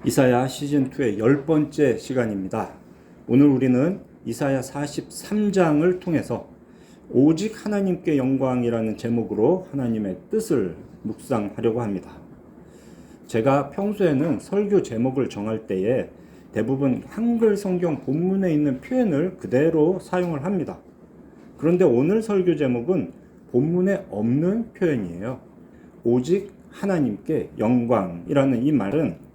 이사야 시즌2의 10번째 시간입니다. 오늘 우리는 이사야 43장을 통해서 오직 하나님께 영광이라는 제목으로 하나님의 뜻을 묵상하려고 합니다. 제가 평소에는 설교 제목을 정할 때에 대부분 한글 성경 본문에 있는 표현을 그대로 사용을 합니다. 그런데 오늘 설교 제목은 본문에 없는 표현이에요. 오직 하나님께 영광이라는 이 말은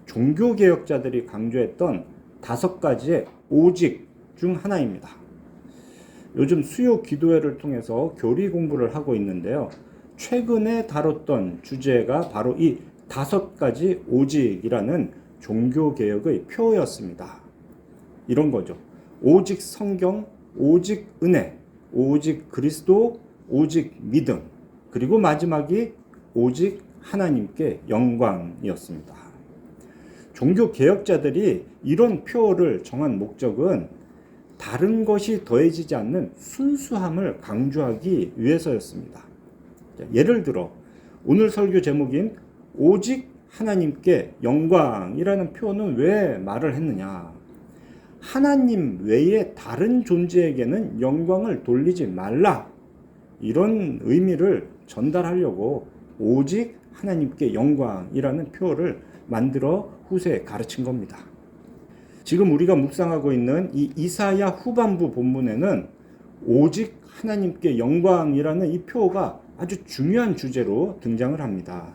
종교개혁자들이 강조했던 5가지의 오직 중 하나입니다. 요즘 수요 기도회를 통해서 교리 공부를 하고 있는데요. 최근에 다뤘던 주제가 바로 이 5가지 오직이라는 종교개혁의 표였습니다. 이런 거죠. 오직 성경, 오직 은혜, 오직 그리스도, 오직 믿음, 그리고 마지막이 오직 하나님께 영광이었습니다. 종교개혁자들이 이런 표어를 정한 목적은 다른 것이 더해지지 않는 순수함을 강조하기 위해서였습니다. 예를 들어 오늘 설교 제목인 오직 하나님께 영광이라는 표현은 왜 말을 했느냐? 하나님 외에 다른 존재에게는 영광을 돌리지 말라, 이런 의미를 전달하려고 오직 하나님께 영광이라는 표어를 만들어 후세에 가르친 겁니다. 지금 우리가 묵상하고 있는 이 이사야 후반부 본문에는 오직 하나님께 영광이라는 이 표어가 아주 중요한 주제로 등장을 합니다.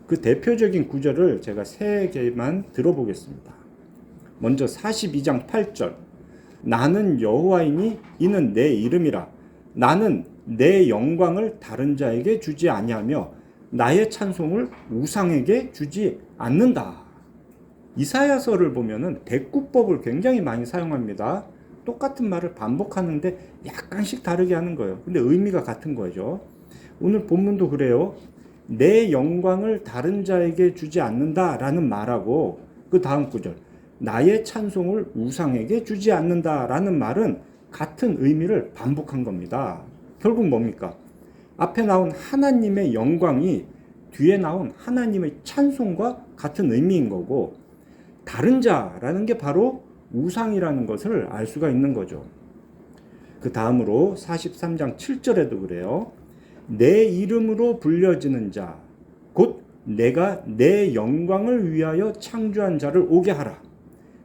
그 대표적인 구절을 제가 3개만 들어보겠습니다. 먼저 42장 8절. 나는 여호와이니 이는 내 이름이라. 나는 내 영광을 다른 자에게 주지 아니하며 나의 찬송을 우상에게 주지 않는다. 이사야서를 보면은 대꾸법을 굉장히 많이 사용합니다. 똑같은 말을 반복하는데 약간씩 다르게 하는 거예요. 근데 의미가 같은 거죠. 오늘 본문도 그래요. 내 영광을 다른 자에게 주지 않는다라는 말하고 그 다음 구절 나의 찬송을 우상에게 주지 않는다라는 말은 같은 의미를 반복한 겁니다. 결국 뭡니까? 앞에 나온 하나님의 영광이 뒤에 나온 하나님의 찬송과 같은 의미인 거고, 다른 자라는 게 바로 우상이라는 것을 알 수가 있는 거죠. 그 다음으로 43장 7절에도 그래요. 내 이름으로 불려지는 자, 곧 내가 내 영광을 위하여 창조한 자를 오게 하라.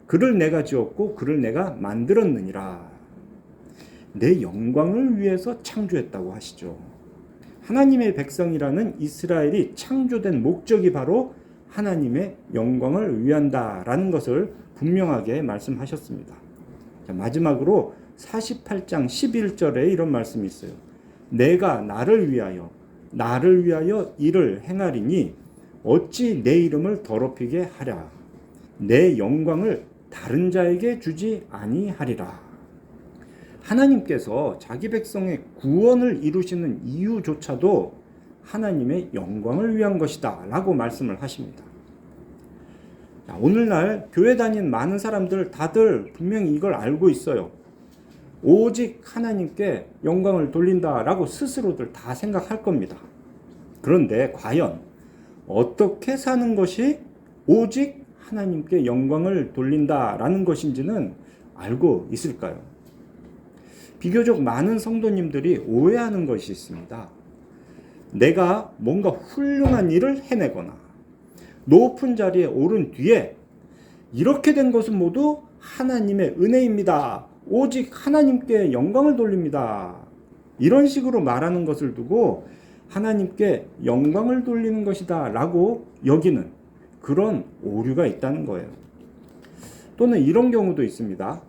그를 내가 지었고 그를 내가 만들었느니라. 내 영광을 위해서 창조했다고 하시죠. 하나님의 백성이라는 이스라엘이 창조된 목적이 바로 하나님의 영광을 위한다라는 것을 분명하게 말씀하셨습니다. 자, 마지막으로 48장 11절에 이런 말씀이 있어요. 내가 나를 위하여 이를 행하리니 어찌 내 이름을 더럽히게 하랴. 내 영광을 다른 자에게 주지 아니하리라. 하나님께서 자기 백성의 구원을 이루시는 이유조차도 하나님의 영광을 위한 것이다 라고 말씀을 하십니다. 자, 오늘날 교회 다니는 많은 사람들 다들 분명히 이걸 알고 있어요. 오직 하나님께 영광을 돌린다라고 스스로들 다 생각할 겁니다. 그런데 과연 어떻게 사는 것이 오직 하나님께 영광을 돌린다라는 것인지는 알고 있을까요? 비교적 많은 성도님들이 오해하는 것이 있습니다. 내가 뭔가 훌륭한 일을 해내거나 높은 자리에 오른 뒤에 이렇게 된 것은 모두 하나님의 은혜입니다. 오직 하나님께 영광을 돌립니다. 이런 식으로 말하는 것을 두고 하나님께 영광을 돌리는 것이다 라고 여기는 그런 오류가 있다는 거예요. 또는 이런 경우도 있습니다.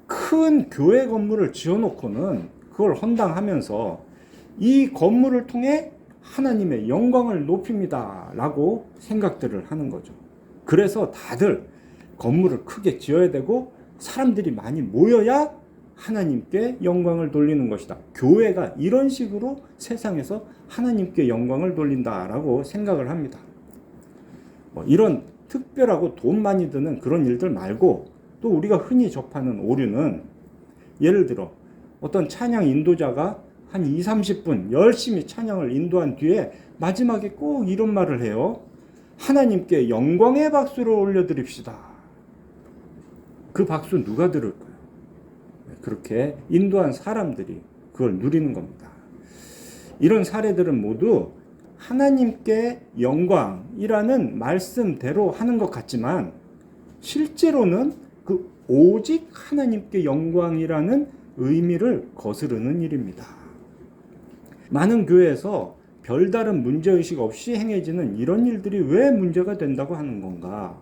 큰 교회 건물을 지어놓고는 그걸 헌당하면서 이 건물을 통해 하나님의 영광을 높입니다 라고 생각들을 하는 거죠. 그래서 다들 건물을 크게 지어야 되고 사람들이 많이 모여야 하나님께 영광을 돌리는 것이다. 교회가 이런 식으로 세상에서 하나님께 영광을 돌린다라고 생각을 합니다. 이런 특별하고 돈 많이 드는 그런 일들 말고 또 우리가 흔히 접하는 오류는 예를 들어 어떤 찬양 인도자가 한 2, 30분 열심히 찬양을 인도한 뒤에 마지막에 꼭 이런 말을 해요. 하나님께 영광의 박수를 올려드립시다. 그 박수 누가 들을까요? 그렇게 인도한 사람들이 그걸 누리는 겁니다. 이런 사례들은 모두 하나님께 영광이라는 말씀대로 하는 것 같지만 실제로는 그 오직 하나님께 영광이라는 의미를 거스르는 일입니다. 많은 교회에서 별다른 문제의식 없이 행해지는 이런 일들이 왜 문제가 된다고 하는 건가?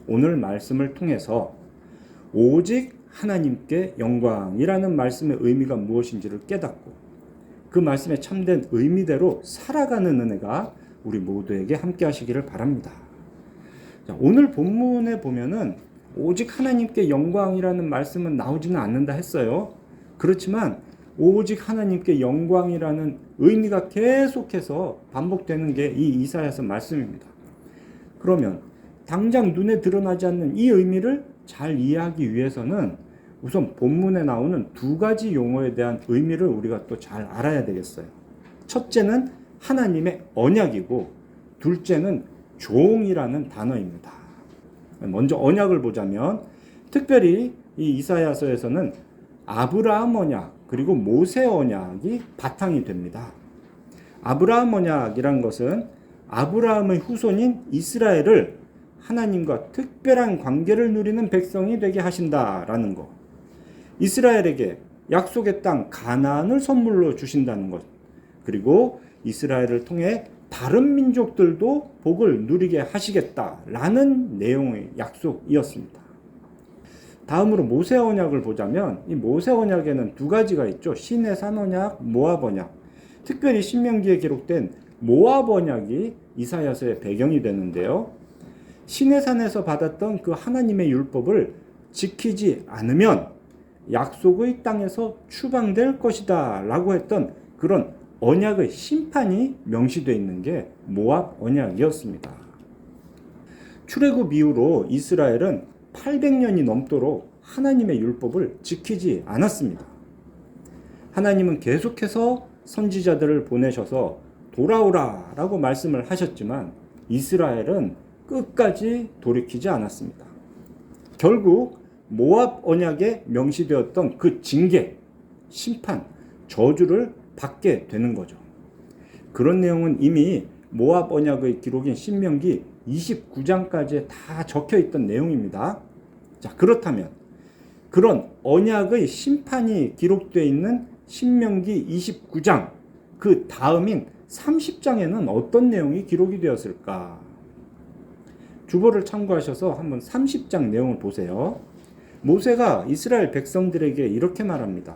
오늘 말씀을 통해서 오직 하나님께 영광이라는 말씀의 의미가 무엇인지를 깨닫고 그 말씀의 참된 의미대로 살아가는 은혜가 우리 모두에게 함께 하시기를 바랍니다. 자, 오늘 본문에 보면은 오직 하나님께 영광이라는 말씀은 나오지는 않는다 했어요. 그렇지만 오직 하나님께 영광이라는 의미가 계속해서 반복되는 게 이 이사야서 말씀입니다. 그러면 당장 눈에 드러나지 않는 이 의미를 잘 이해하기 위해서는 우선 본문에 나오는 두 가지 용어에 대한 의미를 우리가 또 잘 알아야 되겠어요. 첫째는 하나님의 언약이고 둘째는 종이라는 단어입니다. 먼저 언약을 보자면 특별히 이 이사야서에서는 아브라함 언약 그리고 모세 언약이 바탕이 됩니다. 아브라함 언약이란 것은 아브라함의 후손인 이스라엘을 하나님과 특별한 관계를 누리는 백성이 되게 하신다라는 것. 이스라엘에게 약속의 땅 가나안을 선물로 주신다는 것. 그리고 이스라엘을 통해 다른 민족들도 복을 누리게 하시겠다라는 내용의 약속이었습니다. 다음으로 모세 언약을 보자면 이 모세 언약에는 두 가지가 있죠. 시내산 언약, 모압 언약. 특별히 신명기에 기록된 모압 언약이 이사야서의 배경이 되는데요. 시내산에서 받았던 그 하나님의 율법을 지키지 않으면 약속의 땅에서 추방될 것이다 라고 했던 그런 언약의 심판이 명시되어 있는 게 모압 언약이었습니다. 출애굽 이후로 이스라엘은 800년이 넘도록 하나님의 율법을 지키지 않았습니다. 하나님은 계속해서 선지자들을 보내셔서 돌아오라 라고 말씀을 하셨지만 이스라엘은 끝까지 돌이키지 않았습니다. 결국 모압 언약에 명시되었던 그 징계, 심판, 저주를 받게 되는 거죠. 그런 내용은 이미 모압 언약의 기록인 신명기 29장까지에 다 적혀 있던 내용입니다. 자, 그렇다면 그런 언약의 심판이 기록되어 있는 신명기 29장 그 다음인 30장에는 어떤 내용이 기록이 되었을까? 주보를 참고하셔서 한번 30장 내용을 보세요. 모세가 이스라엘 백성들에게 이렇게 말합니다.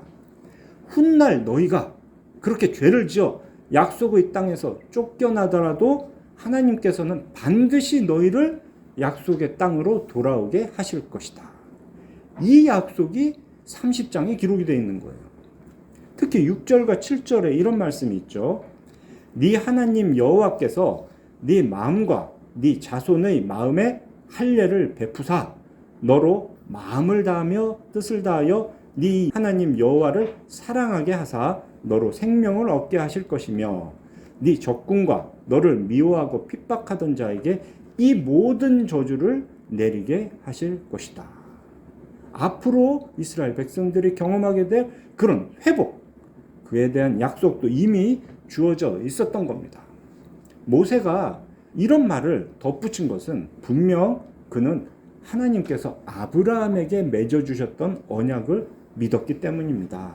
훗날 너희가 그렇게 죄를 지어 약속의 땅에서 쫓겨나더라도 하나님께서는 반드시 너희를 약속의 땅으로 돌아오게 하실 것이다. 이 약속이 30장에 기록이 되어 있는 거예요. 특히 6절과 7절에 이런 말씀이 있죠. 네 하나님 여호와께서 네 마음과 네 자손의 마음에 할례를 베푸사 너로 마음을 다하며 뜻을 다하여 네 하나님 여호와를 사랑하게 하사 너로 생명을 얻게 하실 것이며 네 적군과 너를 미워하고 핍박하던 자에게 이 모든 저주를 내리게 하실 것이다. 앞으로 이스라엘 백성들이 경험하게 될 그런 회복, 그에 대한 약속도 이미 주어져 있었던 겁니다. 모세가 이런 말을 덧붙인 것은 분명 그는 하나님께서 아브라함에게 맺어주셨던 언약을 믿었기 때문입니다.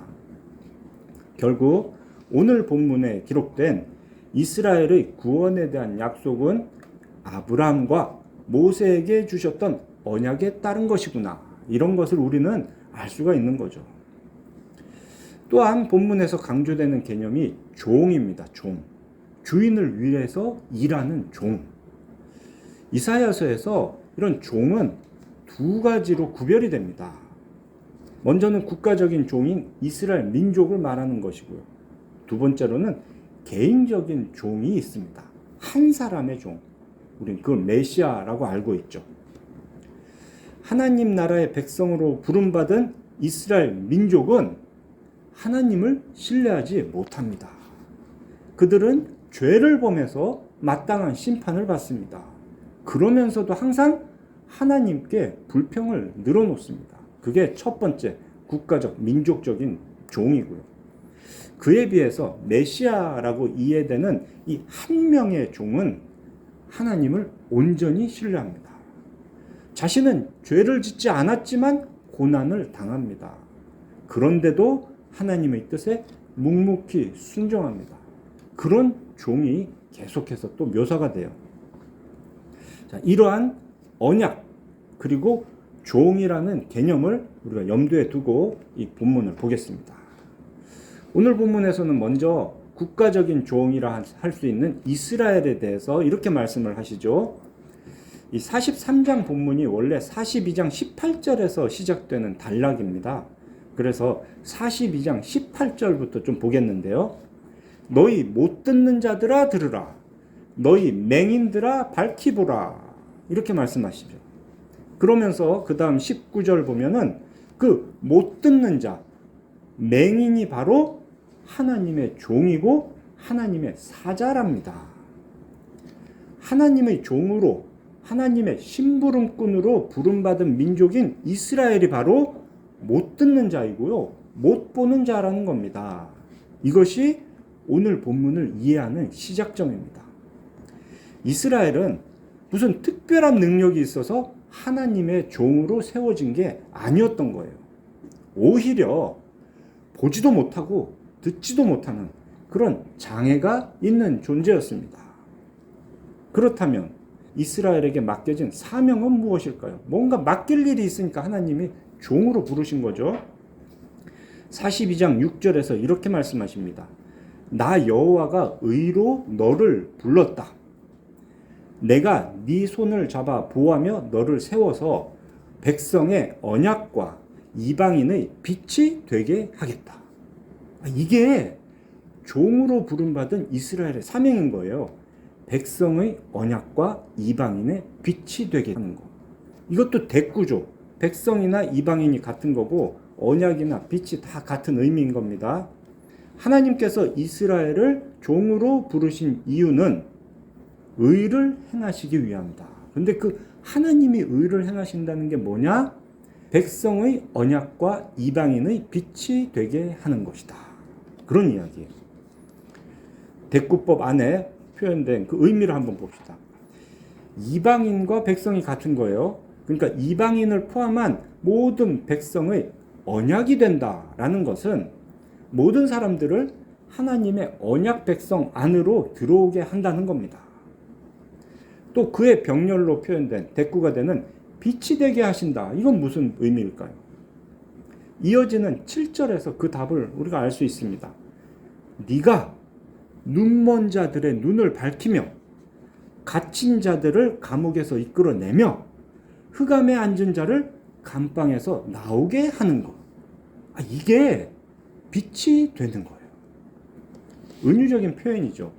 결국 오늘 본문에 기록된 이스라엘의 구원에 대한 약속은 아브라함과 모세에게 주셨던 언약에 따른 것이구나. 이런 것을 우리는 알 수가 있는 거죠. 또한 본문에서 강조되는 개념이 종입니다. 종. 주인을 위해서 일하는 종. 이사야서에서 이런 종은 두 가지로 구별이 됩니다. 먼저는 국가적인 종인 이스라엘 민족을 말하는 것이고요. 두 번째로는 개인적인 종이 있습니다. 한 사람의 종. 우린 그걸 메시아라고 알고 있죠. 하나님 나라의 백성으로 부름받은 이스라엘 민족은 하나님을 신뢰하지 못합니다. 그들은 죄를 범해서 마땅한 심판을 받습니다. 그러면서도 항상 하나님께 불평을 늘어놓습니다. 그게 첫 번째 국가적 민족적인 종이고요. 그에 비해서 메시아라고 이해되는 이 한 명의 종은 하나님을 온전히 신뢰합니다. 자신은 죄를 짓지 않았지만 고난을 당합니다. 그런데도 하나님의 뜻에 묵묵히 순종합니다. 그런 종이 계속해서 또 묘사가 돼요. 자, 이러한 언약 그리고 종이라는 개념을 우리가 염두에 두고 이 본문을 보겠습니다. 오늘 본문에서는 먼저 국가적인 종이라 할 수 있는 이스라엘에 대해서 이렇게 말씀을 하시죠. 이 43장 본문이 원래 42장 18절에서 시작되는 단락입니다. 그래서 42장 18절부터 좀 보겠는데요. 너희 못 듣는 자들아 들으라. 너희 맹인들아 밝히 보라. 이렇게 말씀하시죠. 그러면서 그 다음 19절 보면은 그 못 듣는 자, 맹인이 바로 하나님의 종이고 하나님의 사자랍니다. 하나님의 종으로 하나님의 심부름꾼으로 부름받은 민족인 이스라엘이 바로 못 듣는 자이고요. 못 보는 자라는 겁니다. 이것이 오늘 본문을 이해하는 시작점입니다. 이스라엘은 무슨 특별한 능력이 있어서 하나님의 종으로 세워진 게 아니었던 거예요. 오히려 보지도 못하고 듣지도 못하는 그런 장애가 있는 존재였습니다. 그렇다면 이스라엘에게 맡겨진 사명은 무엇일까요? 뭔가 맡길 일이 있으니까 하나님이 종으로 부르신 거죠. 42장 6절에서 이렇게 말씀하십니다. 나 여호와가 의로 너를 불렀다. 내가 네 손을 잡아 보호하며 너를 세워서 백성의 언약과 이방인의 빛이 되게 하겠다. 이게 종으로 부름받은 이스라엘의 사명인 거예요. 백성의 언약과 이방인의 빛이 되게 하는 거. 이것도 대꾸죠. 백성이나 이방인이 같은 거고 언약이나 빛이 다 같은 의미인 겁니다. 하나님께서 이스라엘을 종으로 부르신 이유는 의를 행하시기 위함이다. 그런데 그 하나님이 의를 행하신다는 게 뭐냐? 백성의 언약과 이방인의 빛이 되게 하는 것이다. 그런 이야기예요. 대꾸법 안에 표현된 그 의미를 한번 봅시다. 이방인과 백성이 같은 거예요. 그러니까 이방인을 포함한 모든 백성의 언약이 된다라는 것은 모든 사람들을 하나님의 언약 백성 안으로 들어오게 한다는 겁니다. 또 그의 병렬로 표현된 대꾸가 되는 빛이 되게 하신다. 이건 무슨 의미일까요? 이어지는 7절에서 그 답을 우리가 알 수 있습니다. 네가 눈먼 자들의 눈을 밝히며 갇힌 자들을 감옥에서 이끌어내며 흑암에 앉은 자를 감방에서 나오게 하는 것. 이게 빛이 되는 거예요. 은유적인 표현이죠.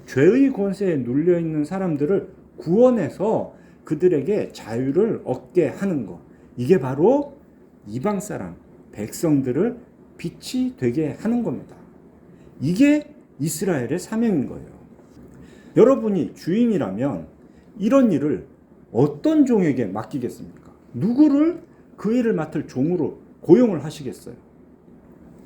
죄의 권세에 눌려있는 사람들을 구원해서 그들에게 자유를 얻게 하는 것. 이게 바로 이방 사람, 백성들을 빛이 되게 하는 겁니다. 이게 이스라엘의 사명인 거예요. 여러분이 주인이라면 이런 일을 어떤 종에게 맡기겠습니까? 누구를 그 일을 맡을 종으로 고용을 하시겠어요?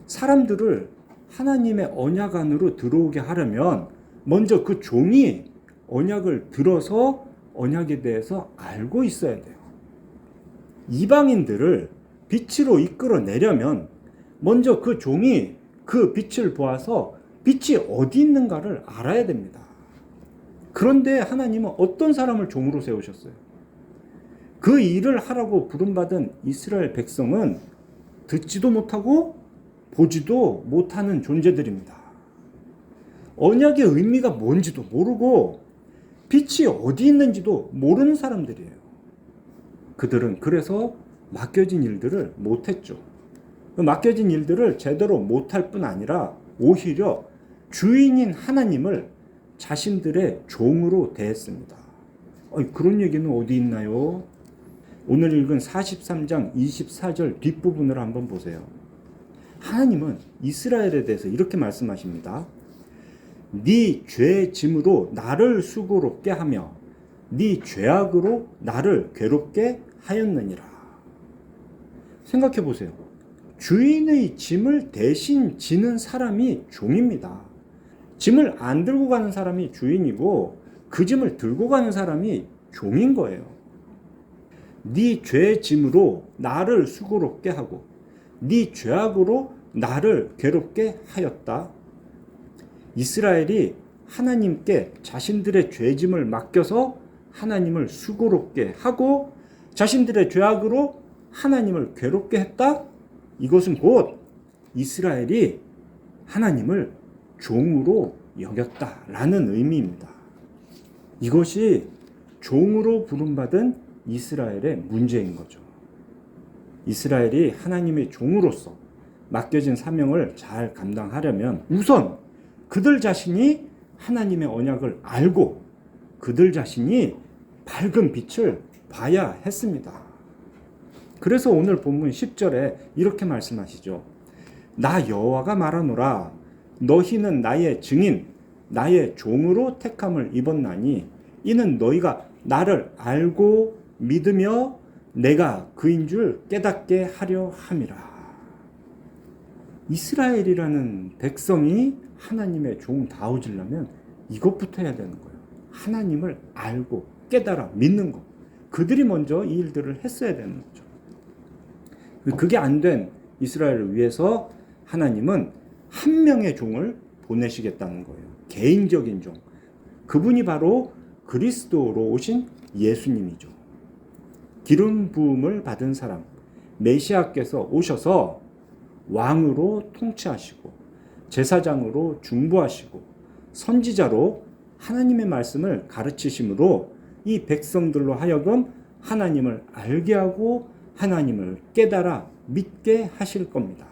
사람들을 하나님의 언약 안으로 들어오게 하려면 먼저 그 종이 언약을 들어서 언약에 대해서 알고 있어야 돼요. 이방인들을 빛으로 이끌어내려면 먼저 그 종이 그 빛을 보아서 빛이 어디 있는가를 알아야 됩니다. 그런데 하나님은 어떤 사람을 종으로 세우셨어요? 그 일을 하라고 부름받은 이스라엘 백성은 듣지도 못하고 보지도 못하는 존재들입니다. 언약의 의미가 뭔지도 모르고 빛이 어디 있는지도 모르는 사람들이에요. 그들은 그래서 맡겨진 일들을 못했죠. 그 맡겨진 일들을 제대로 못할 뿐 아니라 오히려 주인인 하나님을 자신들의 종으로 대했습니다. 그런 얘기는 어디 있나요? 오늘 읽은 43장 24절 뒷부분을 한번 보세요. 하나님은 이스라엘에 대해서 이렇게 말씀하십니다. 네 죄 짐으로 나를 수고롭게 하며 네 죄악으로 나를 괴롭게 하였느니라. 생각해 보세요. 주인의 짐을 대신 지는 사람이 종입니다. 짐을 안 들고 가는 사람이 주인이고 그 짐을 들고 가는 사람이 종인 거예요. 네 죄 짐으로 나를 수고롭게 하고 네 죄악으로 나를 괴롭게 하였다. 이스라엘이 하나님께 자신들의 죄짐을 맡겨서 하나님을 수고롭게 하고 자신들의 죄악으로 하나님을 괴롭게 했다. 이것은 곧 이스라엘이 하나님을 종으로 여겼다라는 의미입니다. 이것이 종으로 부름받은 이스라엘의 문제인 거죠. 이스라엘이 하나님의 종으로서 맡겨진 사명을 잘 감당하려면 우선 그들 자신이 하나님의 언약을 알고 그들 자신이 밝은 빛을 봐야 했습니다. 그래서 오늘 본문 10절에 이렇게 말씀하시죠. 나 여호와가 말하노라 너희는 나의 증인 나의 종으로 택함을 입었나니 이는 너희가 나를 알고 믿으며 내가 그인 줄 깨닫게 하려 함이라. 이스라엘이라는 백성이 하나님의 종다워지려면 이것부터 해야 되는 거예요. 하나님을 알고 깨달아 믿는 것. 그들이 먼저 이 일들을 했어야 되는 거죠. 그게 안 된 이스라엘을 위해서 하나님은 한 명의 종을 보내시겠다는 거예요. 개인적인 종. 그분이 바로 그리스도로 오신 예수님이죠. 기름 부음을 받은 사람, 메시아께서 오셔서 왕으로 통치하시고 제사장으로 중보하시고 선지자로 하나님의 말씀을 가르치심으로 이 백성들로 하여금 하나님을 알게 하고 하나님을 깨달아 믿게 하실 겁니다.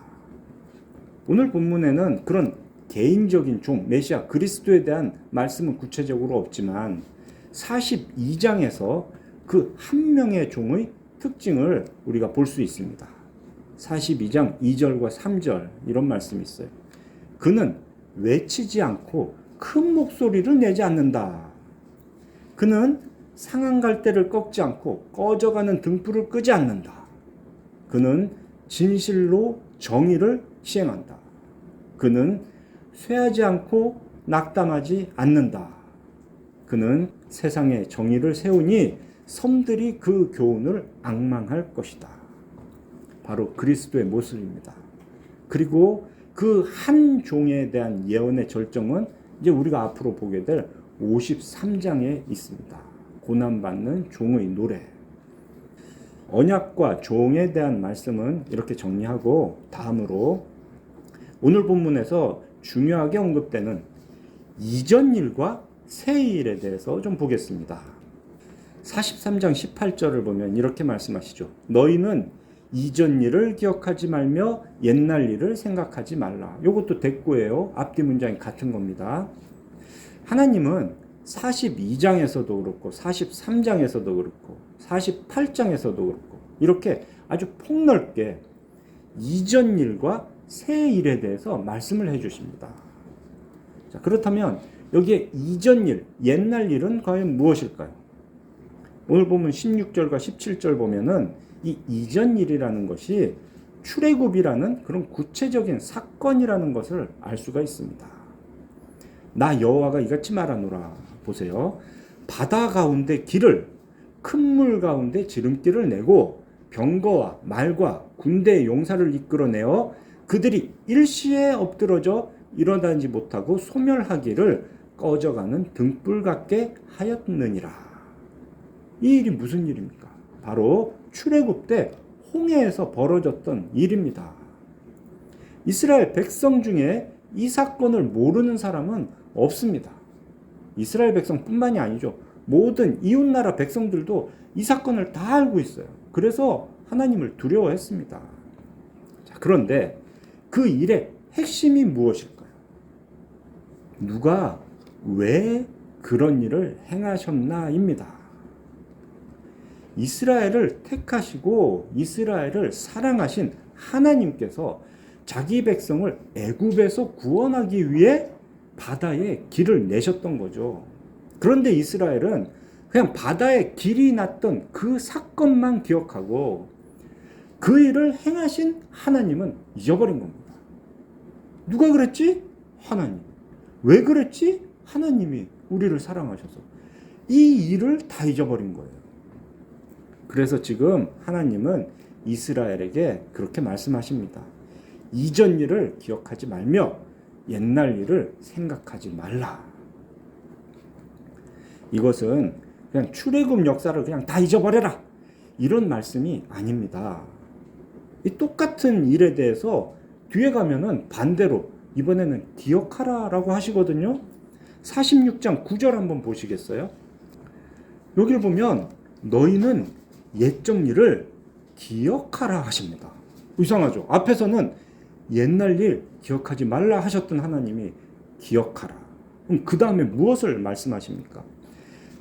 오늘 본문에는 그런 개인적인 종, 메시아 그리스도에 대한 말씀은 구체적으로 없지만 42장에서 그 한 명의 종의 특징을 우리가 볼 수 있습니다. 42장 2절과 3절 이런 말씀이 있어요. 그는 외치지 않고 큰 목소리를 내지 않는다. 그는 상한 갈대를 꺾지 않고 꺼져가는 등불을 끄지 않는다. 그는 진실로 정의를 시행한다. 그는 쇠하지 않고 낙담하지 않는다. 그는 세상에 정의를 세우니 섬들이 그 교훈을 앙망할 것이다. 바로 그리스도의 모습입니다. 그리고 그 한 종에 대한 예언의 절정은 이제 우리가 앞으로 보게 될 53장에 있습니다. 고난받는 종의 노래. 언약과 종에 대한 말씀은 이렇게 정리하고 다음으로 오늘 본문에서 중요하게 언급되는 이전 일과 새 일에 대해서 좀 보겠습니다. 43장 18절을 보면 이렇게 말씀하시죠. 너희는 이전 일을 기억하지 말며 옛날 일을 생각하지 말라. 이것도 대꾸예요. 앞뒤 문장이 같은 겁니다. 하나님은 42장에서도 그렇고 43장에서도 그렇고 48장에서도 그렇고 이렇게 아주 폭넓게 이전 일과 새 일에 대해서 말씀을 해주십니다. 자, 그렇다면 여기에 이전 일, 옛날 일은 과연 무엇일까요? 오늘 보면 16절과 17절 보면은 이 이전 일이라는 것이 출애굽이라는 그런 구체적인 사건이라는 것을 알 수가 있습니다. 나 여호와가 이같이 말하노라. 보세요. 바다 가운데 길을 큰 물 가운데 지름길을 내고 병거와 말과 군대의 용사를 이끌어내어 그들이 일시에 엎드러져 일어나지 못하고 소멸하기를 꺼져가는 등불 같게 하였느니라. 이 일이 무슨 일입니까? 바로 출애굽 때 홍해에서 벌어졌던 일입니다. 이스라엘 백성 중에 이 사건을 모르는 사람은 없습니다. 이스라엘 백성뿐만이 아니죠. 모든 이웃나라 백성들도 이 사건을 다 알고 있어요. 그래서 하나님을 두려워했습니다. 자, 그런데 그 일의 핵심이 무엇일까요? 누가 왜 그런 일을 행하셨나입니다. 이스라엘을 택하시고 이스라엘을 사랑하신 하나님께서 자기 백성을 애굽에서 구원하기 위해 바다에 길을 내셨던 거죠. 그런데 이스라엘은 그냥 바다에 길이 났던 그 사건만 기억하고 그 일을 행하신 하나님은 잊어버린 겁니다. 누가 그랬지? 하나님. 왜 그랬지? 하나님이 우리를 사랑하셔서. 이 일을 다 잊어버린 거예요. 그래서 지금 하나님은 이스라엘에게 그렇게 말씀하십니다. 이전 일을 기억하지 말며 옛날 일을 생각하지 말라. 이것은 그냥 출애굽 역사를 그냥 다 잊어버려라, 이런 말씀이 아닙니다. 이 똑같은 일에 대해서 뒤에 가면은 반대로 이번에는 기억하라라고 하시거든요. 46장 9절 한번 보시겠어요? 여기를 보면 너희는 옛적 일을 기억하라 하십니다. 이상하죠? 앞에서는 옛날 일 기억하지 말라 하셨던 하나님이 기억하라. 그럼 그 다음에 무엇을 말씀하십니까?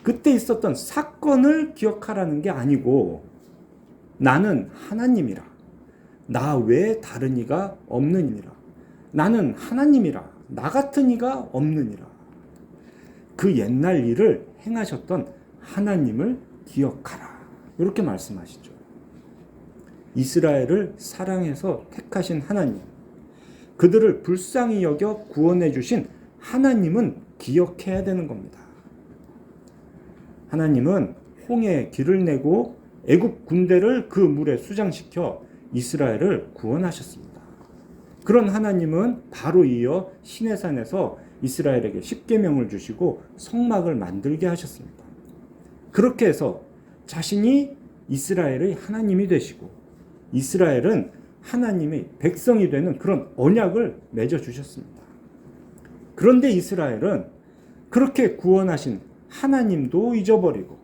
그때 있었던 사건을 기억하라는 게 아니고 나는 하나님이라. 나 외에 다른 이가 없느니라. 나는 하나님이라. 나 같은 이가 없느니라. 그 옛날 일을 행하셨던 하나님을 기억하라. 이렇게 말씀하시죠. 이스라엘을 사랑해서 택하신 하나님, 그들을 불쌍히 여겨 구원해 주신 하나님은 기억해야 되는 겁니다. 하나님은 홍해에 길을 내고 애굽 군대를 그 물에 수장시켜 이스라엘을 구원하셨습니다. 그런 하나님은 바로 이어 시내산에서 이스라엘에게 십계명을 주시고 성막을 만들게 하셨습니다. 그렇게 해서 자신이 이스라엘의 하나님이 되시고 이스라엘은 하나님의 백성이 되는 그런 언약을 맺어주셨습니다. 그런데 이스라엘은 그렇게 구원하신 하나님도 잊어버리고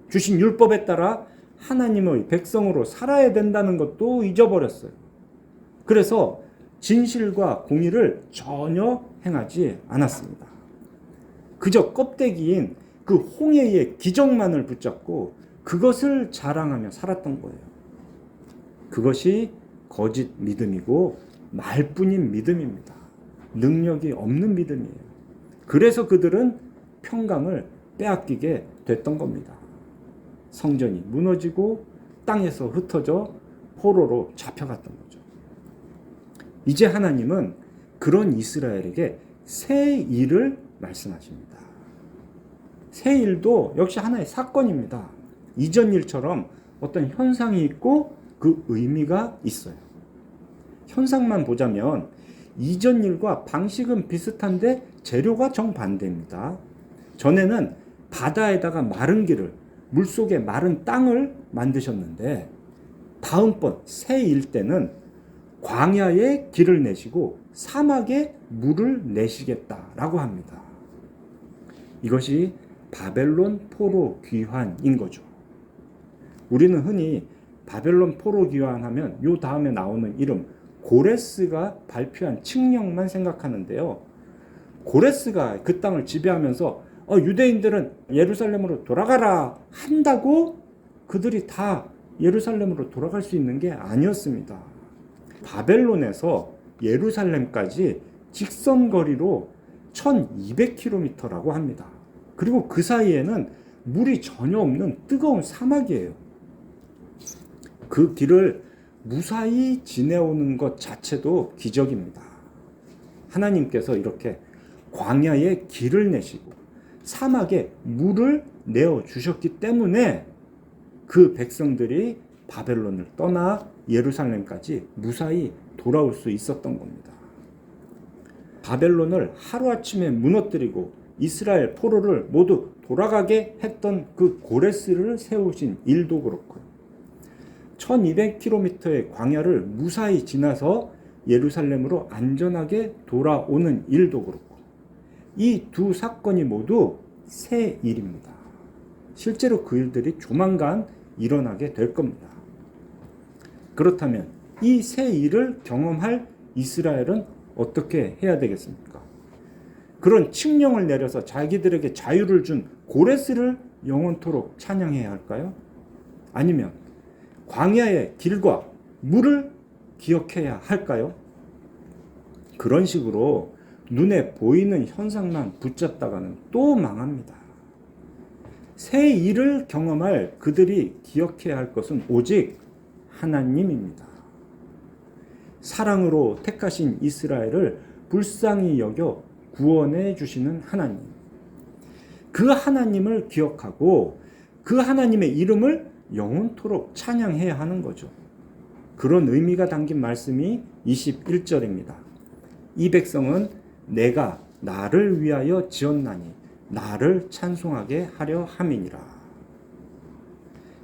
주신 율법에 따라 하나님의 백성으로 살아야 된다는 것도 잊어버렸어요. 그래서 진실과 공의를 전혀 행하지 않았습니다. 그저 껍데기인 그 홍해의 기적만을 붙잡고 그것을 자랑하며 살았던 거예요. 그것이 거짓 믿음이고 말뿐인 믿음입니다. 능력이 없는 믿음이에요. 그래서 그들은 평강을 빼앗기게 됐던 겁니다. 성전이 무너지고 땅에서 흩어져 포로로 잡혀갔던 거죠. 이제 하나님은 그런 이스라엘에게 새 일을 말씀하십니다. 새 일도 역시 하나의 사건입니다. 이전 일처럼 어떤 현상이 있고 그 의미가 있어요. 현상만 보자면 이전 일과 방식은 비슷한데 재료가 정반대입니다. 전에는 바다에다가 마른 길을, 물속에 마른 땅을 만드셨는데 다음번 새 일 때는 광야에 길을 내시고 사막에 물을 내시겠다라고 합니다. 이것이 바벨론 포로 귀환인 거죠. 우리는 흔히 바벨론 포로 귀환하면 요 다음에 나오는 이름 고레스가 발표한 칙령만 생각하는데요. 고레스가 그 땅을 지배하면서 유대인들은 예루살렘으로 돌아가라 한다고 그들이 다 예루살렘으로 돌아갈 수 있는 게 아니었습니다. 바벨론에서 예루살렘까지 직선거리로 1200km라고 합니다. 그리고 그 사이에는 물이 전혀 없는 뜨거운 사막이에요. 그 길을 무사히 지내오는 것 자체도 기적입니다. 하나님께서 이렇게 광야에 길을 내시고 사막에 물을 내어 주셨기 때문에 그 백성들이 바벨론을 떠나 예루살렘까지 무사히 돌아올 수 있었던 겁니다. 바벨론을 하루아침에 무너뜨리고 이스라엘 포로를 모두 돌아가게 했던 그 고레스를 세우신 일도 그렇고요. 1200km의 광야를 무사히 지나서 예루살렘으로 안전하게 돌아오는 일도 그렇고 이 두 사건이 모두 새 일입니다. 실제로 그 일들이 조만간 일어나게 될 겁니다. 그렇다면 이 새 일을 경험할 이스라엘은 어떻게 해야 되겠습니까? 그런 칙령을 내려서 자기들에게 자유를 준 고레스를 영원토록 찬양해야 할까요? 아니면 광야의 길과 물을 기억해야 할까요? 그런 식으로 눈에 보이는 현상만 붙잡다가는 또 망합니다. 새 일을 경험할 그들이 기억해야 할 것은 오직 하나님입니다. 사랑으로 택하신 이스라엘을 불쌍히 여겨 구원해 주시는 하나님. 그 하나님을 기억하고 그 하나님의 이름을 영원토록 찬양해야 하는 거죠. 그런 의미가 담긴 말씀이 21절입니다. 이 백성은 내가 나를 위하여 지었나니 나를 찬송하게 하려 함이니라.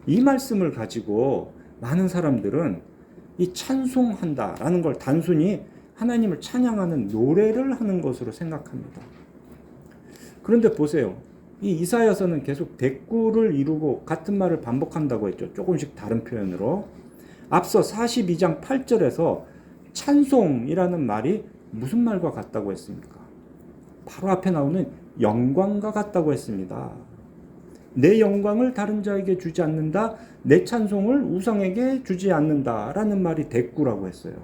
이 말씀을 가지고 많은 사람들은 이 찬송한다라는 걸 단순히 하나님을 찬양하는 노래를 하는 것으로 생각합니다. 그런데 보세요. 이 이사야서는 계속 대꾸를 이루고 같은 말을 반복한다고 했죠. 조금씩 다른 표현으로. 앞서 42장 8절에서 찬송이라는 말이 무슨 말과 같다고 했습니까? 바로 앞에 나오는 영광과 같다고 했습니다. 내 영광을 다른 자에게 주지 않는다. 내 찬송을 우상에게 주지 않는다. 라는 말이 대꾸라고 했어요.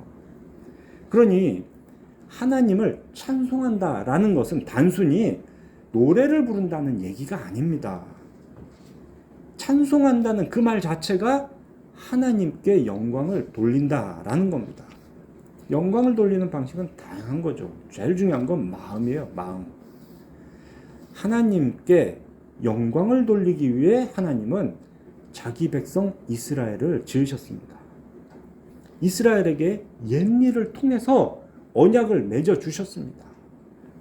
그러니 하나님을 찬송한다 라는 것은 단순히 노래를 부른다는 얘기가 아닙니다. 찬송한다는 그 말 자체가 하나님께 영광을 돌린다라는 겁니다. 영광을 돌리는 방식은 다양한 거죠. 제일 중요한 건 마음이에요. 마음. 하나님께 영광을 돌리기 위해 하나님은 자기 백성 이스라엘을 지으셨습니다. 이스라엘에게 옛일을 통해서 언약을 맺어 주셨습니다.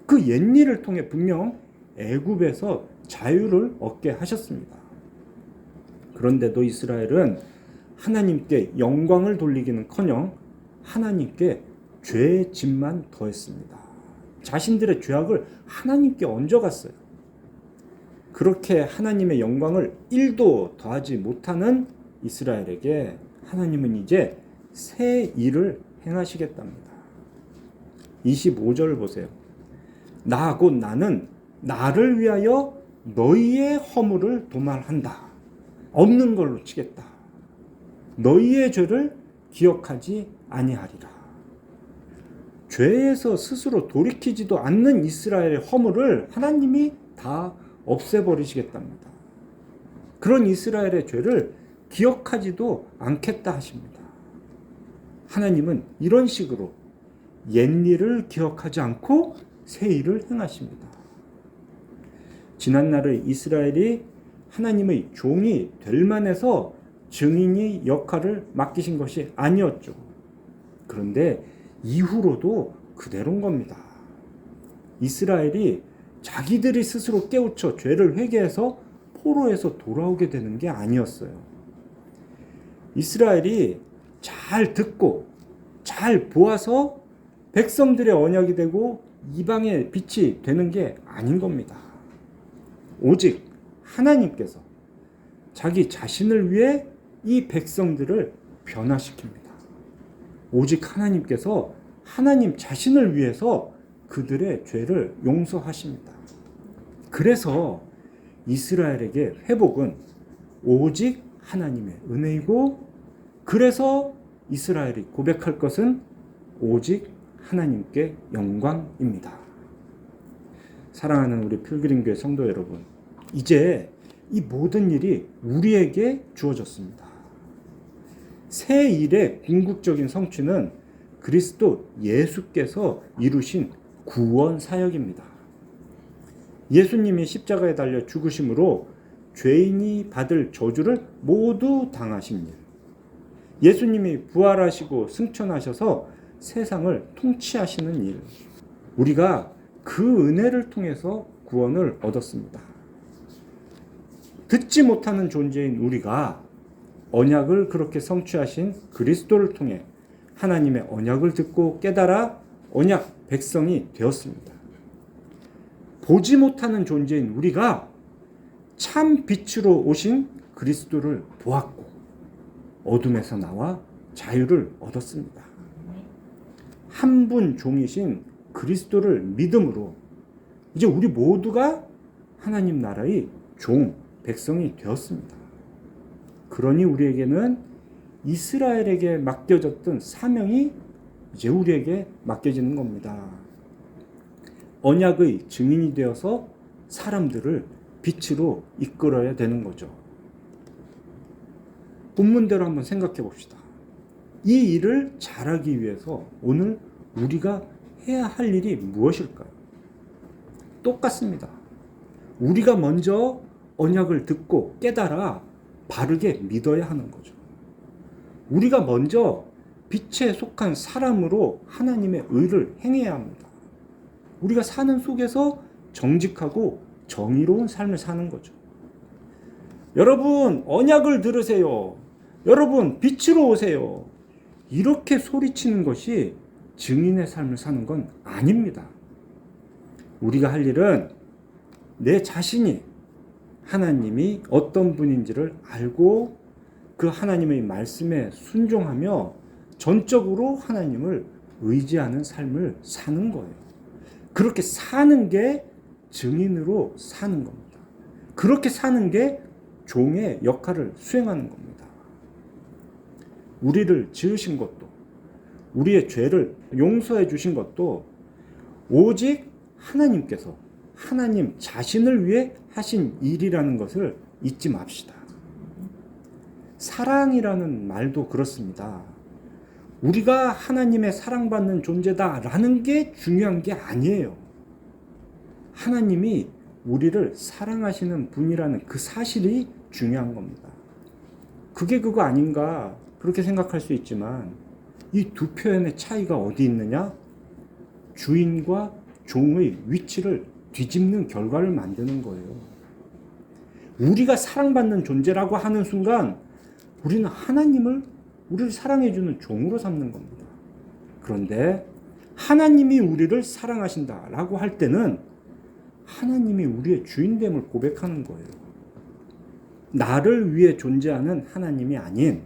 그 옛일을 통해 분명 애굽에서 자유를 얻게 하셨습니다. 그런데도 이스라엘은 하나님께 영광을 돌리기는커녕 하나님께 죄의 짐만 더했습니다. 자신들의 죄악을 하나님께 얹어갔어요. 그렇게 하나님의 영광을 1도 더하지 못하는 이스라엘에게 하나님은 이제 새 일을 행하시겠답니다. 25절을 보세요. 나 곧 나는 나를 위하여 너희의 허물을 도말한다. 없는 걸로 치겠다. 너희의 죄를 기억하지 아니하리라. 죄에서 스스로 돌이키지도 않는 이스라엘의 허물을 하나님이 다 없애버리시겠답니다. 그런 이스라엘의 죄를 기억하지도 않겠다 하십니다. 하나님은 이런 식으로 옛일을 기억하지 않고 새 일을 행하십니다. 지난날의 이스라엘이 하나님의 종이 될 만해서 증인의 역할을 맡기신 것이 아니었죠. 그런데 이후로도 그대로인 겁니다. 이스라엘이 자기들이 스스로 깨우쳐 죄를 회개해서 포로에서 돌아오게 되는 게 아니었어요. 이스라엘이 잘 듣고 잘 보아서 백성들의 언약이 되고 이방의 빛이 되는 게 아닌 겁니다. 오직 하나님께서 자기 자신을 위해 이 백성들을 변화시킵니다. 오직 하나님께서 하나님 자신을 위해서 그들의 죄를 용서하십니다. 그래서 이스라엘에게 회복은 오직 하나님의 은혜이고, 그래서 이스라엘이 고백할 것은 오직 하나님께 영광입니다. 사랑하는 우리 필그림교회 성도 여러분, 이제 이 모든 일이 우리에게 주어졌습니다. 새 일의 궁극적인 성취는 그리스도 예수께서 이루신 구원 사역입니다. 예수님이 십자가에 달려 죽으심으로 죄인이 받을 저주를 모두 당하신 일, 예수님이 부활하시고 승천하셔서 세상을 통치하시는 일, 우리가 그 은혜를 통해서 구원을 얻었습니다. 듣지 못하는 존재인 우리가 언약을 그렇게 성취하신 그리스도를 통해 하나님의 언약을 듣고 깨달아 언약 백성이 되었습니다. 보지 못하는 존재인 우리가 참 빛으로 오신 그리스도를 보았고 어둠에서 나와 자유를 얻었습니다. 한 분 종이신 그리스도를 믿음으로 이제 우리 모두가 하나님 나라의 종, 백성이 되었습니다. 그러니 우리에게는 이스라엘에게 맡겨졌던 사명이 이제 우리에게 맡겨지는 겁니다. 언약의 증인이 되어서 사람들을 빛으로 이끌어야 되는 거죠. 본문대로 한번 생각해 봅시다. 이 일을 잘하기 위해서 오늘 우리가 해야 할 일이 무엇일까요? 똑같습니다. 우리가 먼저 언약을 듣고 깨달아 바르게 믿어야 하는 거죠. 우리가 먼저 빛에 속한 사람으로 하나님의 의를 행해야 합니다. 우리가 사는 속에서 정직하고 정의로운 삶을 사는 거죠. 여러분, 언약을 들으세요. 여러분, 빛으로 오세요. 이렇게 소리치는 것이 증인의 삶을 사는 건 아닙니다. 우리가 할 일은 내 자신이 하나님이 어떤 분인지를 알고 그 하나님의 말씀에 순종하며 전적으로 하나님을 의지하는 삶을 사는 거예요. 그렇게 사는 게 증인으로 사는 겁니다. 그렇게 사는 게 종의 역할을 수행하는 겁니다. 우리를 지으신 것도, 우리의 죄를 용서해 주신 것도 오직 하나님께서 하나님 자신을 위해 하신 일이라는 것을 잊지 맙시다. 사랑이라는 말도 그렇습니다. 우리가 하나님의 사랑받는 존재다라는 게 중요한 게 아니에요. 하나님이 우리를 사랑하시는 분이라는 그 사실이 중요한 겁니다. 그게 그거 아닌가 그렇게 생각할 수 있지만 이 두 표현의 차이가 어디 있느냐? 주인과 종의 위치를 뒤집는 결과를 만드는 거예요. 우리가 사랑받는 존재라고 하는 순간 우리는 우리를 사랑해주는 종으로 삼는 겁니다. 그런데 하나님이 우리를 사랑하신다라고 할 때는 하나님이 우리의 주인됨을 고백하는 거예요. 나를 위해 존재하는 하나님이 아닌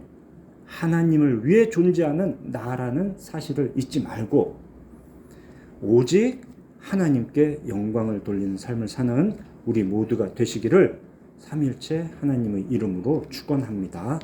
하나님을 위해 존재하는 나라는 사실을 잊지 말고 오직 하나님께 영광을 돌리는 삶을 사는 우리 모두가 되시기를 삼위일체 하나님의 이름으로 축원합니다.